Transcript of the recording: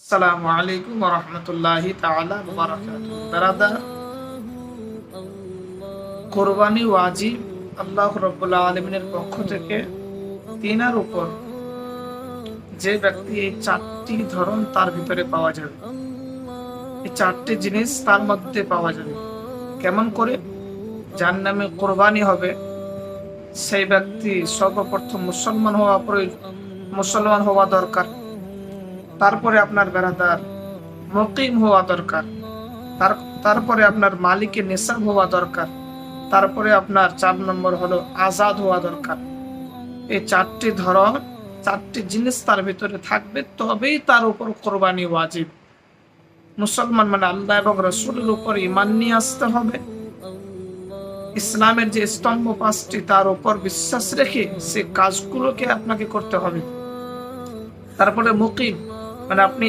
আসসালামু আলাইকুম ওয়া রাহমাতুল্লাহি তাআলা ওয়া বারাকাতুহু। বারাদা, কুরবানি ওয়াজিব আল্লাহ রাব্বুল আলামিনের পক্ষ থেকে তিনার উপর। যে ব্যক্তি এই চারটি ধরন তার ভিতরে পাওয়া যাবে, এই চারটি জিনিস তার মধ্যে পাওয়া যাবে। কেমন করে? যার নামে কোরবানি হবে সেই ব্যক্তি সর্বপ্রথম মুসলমান হওয়া দরকার। তারপরে আপনার বেরাদার মুকিম হওয়া দরকার। তারপরে আপনার মালিকের নিসাব হওয়া দরকার। তারপরে আপনার 4 নম্বর হলো আজাদ হওয়া দরকার। এই চারটি জিনিস তার ভিতরে থাকবে, তবেই তার উপর কোরবানি ওয়াজিব। মুসলমান মানে আল্লাহ এবং রাসূলের উপর ঈমান নিয়ে আসতে হবে। ইসলামের যে স্তম্ভ 5টি তার উপর বিশ্বাস রেখে সে কাজগুলোকে আপনাকে করতে হবে। তারপরে মুকিম মানে আপনি